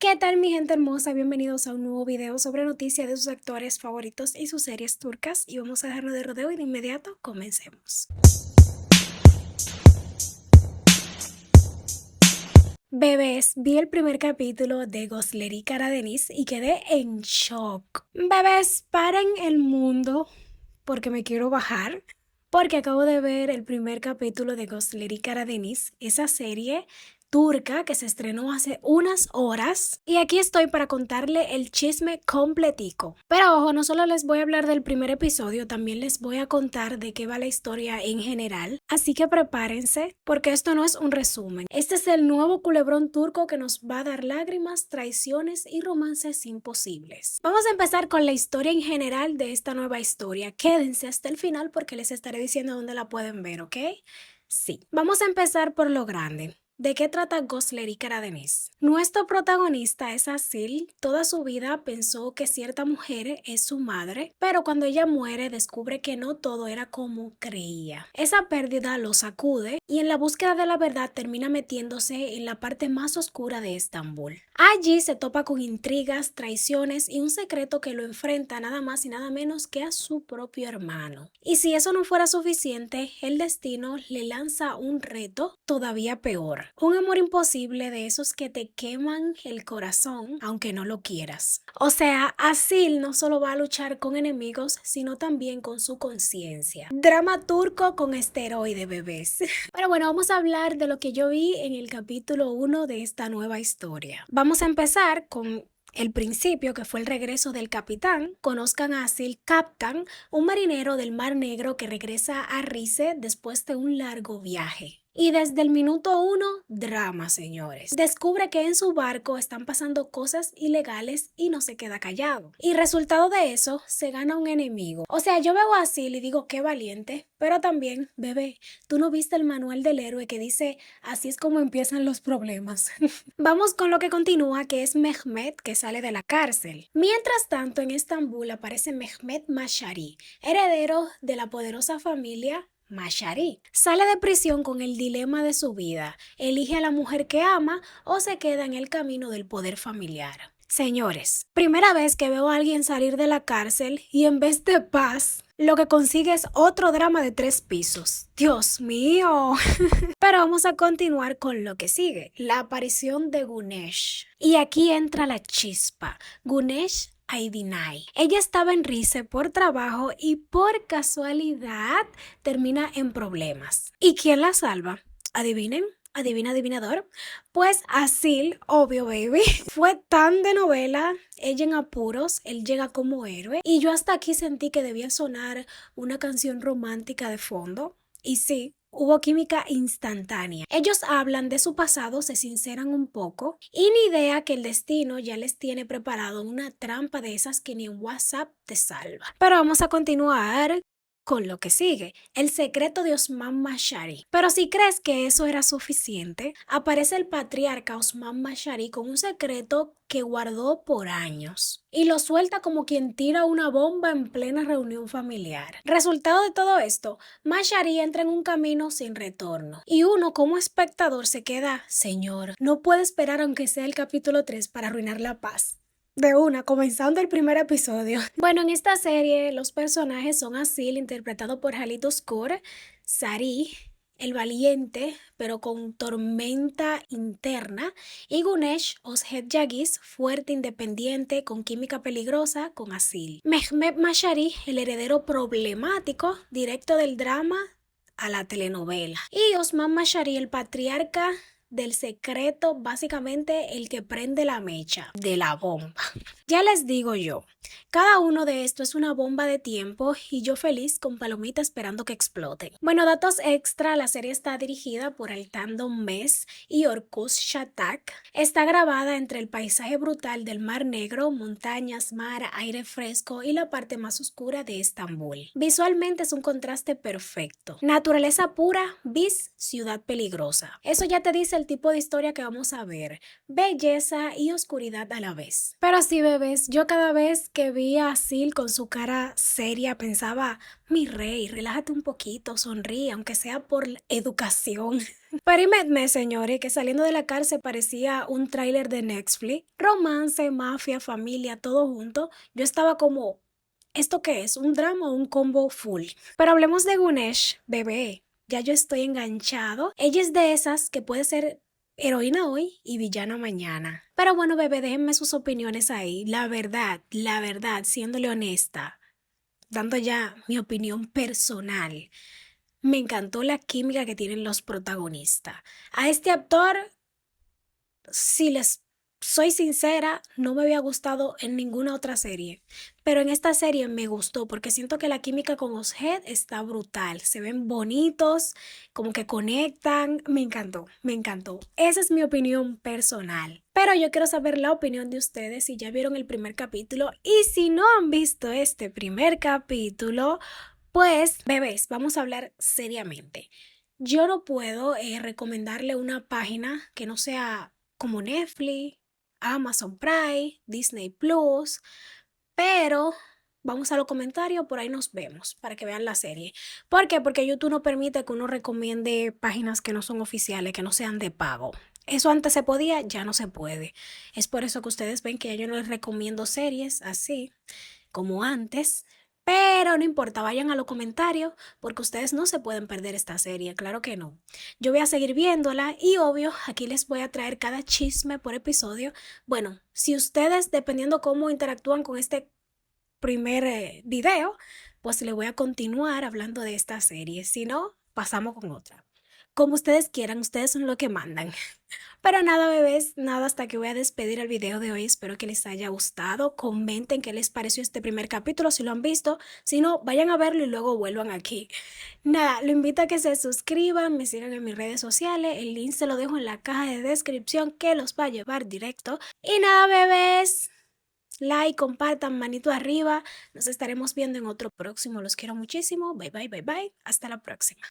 ¿Qué tal mi gente hermosa? Bienvenidos a un nuevo video sobre noticias de sus actores favoritos y sus series turcas y vamos a dejarnos de rodeo y de inmediato comencemos. Bebés, vi el primer capítulo de Gosleri Karadeniz y quedé en shock. Bebés, paren el mundo porque me quiero bajar. Porque acabo de ver el primer capítulo de Gosleri Karadeniz, esa serie turca que se estrenó hace unas horas. Y aquí estoy para contarle el chisme completico. Pero ojo, no solo les voy a hablar del primer episodio, también les voy a contar de qué va la historia en general. Así que prepárense, porque esto no es un resumen. Este es el nuevo culebrón turco que nos va a dar lágrimas, traiciones y romances imposibles. Vamos a empezar con la historia en general de esta nueva historia. Quédense hasta el final porque les estaré diciendo dónde la pueden ver, ¿ok? Sí. Vamos a empezar por lo grande. ¿De qué trata Gosleri Karadeniz? Nuestro protagonista es Asil. Toda su vida pensó que cierta mujer es su madre, pero cuando ella muere descubre que no todo era como creía. Esa pérdida lo sacude y en la búsqueda de la verdad termina metiéndose en la parte más oscura de Estambul. Allí se topa con intrigas, traiciones y un secreto que lo enfrenta nada más y nada menos que a su propio hermano. Y si eso no fuera suficiente, el destino le lanza un reto todavía peor. Un amor imposible de esos que te queman el corazón aunque no lo quieras. O sea, Asil no solo va a luchar con enemigos, sino también con su conciencia. Drama turco con esteroide, bebés. Pero bueno, vamos a hablar de lo que yo vi en el capítulo 1 de esta nueva historia. Vamos a empezar con el principio, que fue el regreso del capitán. Conozcan a Asil Kaptan, un marinero del Mar Negro que regresa a Rize después de un largo viaje. Y desde el minuto 1, drama, señores. Descubre que en su barco están pasando cosas ilegales y no se queda callado. Y resultado de eso, se gana un enemigo. O sea, yo veo a Asil y digo, qué valiente, pero también, bebé, tú no viste el manual del héroe que dice, así es como empiezan los problemas. Vamos con lo que continúa, que es Mehmet, que sale de la cárcel. Mientras tanto, en Estambul aparece Mehmet Mashari, heredero de la poderosa familia Mashari. Sale de prisión con el dilema de su vida. Elige a la mujer que ama o se queda en el camino del poder familiar. Señores, primera vez que veo a alguien salir de la cárcel y en vez de paz, lo que consigue es otro drama de 3 pisos. ¡Dios mío! Pero vamos a continuar con lo que sigue, la aparición de Gunesh. Y aquí entra la chispa. Gunesh Aydinay. Ella estaba en Rize por trabajo y por casualidad termina en problemas. ¿Y quién la salva? ¿Adivinen? Adivina, adivinador. Pues Asil, obvio baby, fue tan de novela, ella en apuros, él llega como héroe y yo hasta aquí sentí que debía sonar una canción romántica de fondo. Y sí, hubo química instantánea. Ellos hablan de su pasado, se sinceran un poco y ni idea que el destino ya les tiene preparado una trampa de esas que ni en WhatsApp te salva. Pero vamos a continuar con lo que sigue, el secreto de Osman Mashari. Pero si crees que eso era suficiente, aparece el patriarca Osman Mashari con un secreto que guardó por años y lo suelta como quien tira una bomba en plena reunión familiar. Resultado de todo esto, Mashari entra en un camino sin retorno y uno como espectador se queda, señor, no puede esperar aunque sea el capítulo 3 para arruinar la paz. De una, comenzando el primer episodio. Bueno, en esta serie los personajes son Asil, interpretado por Halit Özkur, Sari, el valiente, pero con tormenta interna, y Gunesh Ozhed Yagis, fuerte, independiente, con química peligrosa, con Asil. Mehmet Mashari, el heredero problemático, directo del drama a la telenovela. Y Osman Mashari, el patriarca del secreto, básicamente el que prende la mecha de la bomba. Ya les digo yo, cada uno de estos es una bomba de tiempo y yo feliz con palomita esperando que exploten. Bueno, datos extra, la serie está dirigida por Altan Mes y Orkuz Shatak. Está grabada entre el paisaje brutal del Mar Negro, montañas, mar, aire fresco y la parte más oscura de Estambul. Visualmente es un contraste perfecto. Naturaleza pura, bis ciudad peligrosa. Eso ya te dice el tipo de historia que vamos a ver, belleza y oscuridad a la vez. Pero sí, bebés, yo cada vez que vi a Sil con su cara seria pensaba, mi rey, relájate un poquito, sonríe, aunque sea por educación. Pero inmediatamente, señores, que saliendo de la cárcel parecía un tráiler de Netflix, romance, mafia, familia, todo junto. Yo estaba como, ¿esto qué es? ¿Un drama o un combo full? Pero hablemos de Gunesh, bebé. Ya yo estoy enganchado. Ella es de esas que puede ser heroína hoy y villana mañana. Pero bueno, bebé, déjenme sus opiniones ahí. La verdad, siéndole honesta, dando ya mi opinión personal. Me encantó la química que tienen los protagonistas. A este actor, si les soy sincera, no me había gustado en ninguna otra serie, pero en esta serie me gustó porque siento que la química con los Head está brutal. Se ven bonitos, como que conectan. Me encantó, me encantó. Esa es mi opinión personal. Pero yo quiero saber la opinión de ustedes si ya vieron el primer capítulo y si no han visto este primer capítulo, pues, bebés, vamos a hablar seriamente. Yo no puedo recomendarle una página que no sea como Netflix, Amazon Prime, Disney Plus, pero vamos a los comentarios, por ahí nos vemos para que vean la serie. ¿Por qué? Porque YouTube no permite que uno recomiende páginas que no son oficiales, que no sean de pago. Eso antes se podía, ya no se puede. Es por eso que ustedes ven que yo no les recomiendo series así como antes. Pero no importa, vayan a los comentarios porque ustedes no se pueden perder esta serie, claro que no. Yo voy a seguir viéndola y obvio, aquí les voy a traer cada chisme por episodio. Bueno, si ustedes, dependiendo cómo interactúan con este primer video, pues le voy a continuar hablando de esta serie. Si no, pasamos con otra. Como ustedes quieran, ustedes son lo que mandan. Pero nada, bebés, nada, hasta que voy a despedir el video de hoy. Espero que les haya gustado. Comenten qué les pareció este primer capítulo, si lo han visto. Si no, vayan a verlo y luego vuelvan aquí. Nada, lo invito a que se suscriban, me sigan en mis redes sociales. El link se lo dejo en la caja de descripción que los va a llevar directo. Y nada, bebés, like, compartan, manito arriba. Nos estaremos viendo en otro próximo. Los quiero muchísimo. Bye, bye, bye, bye. Hasta la próxima.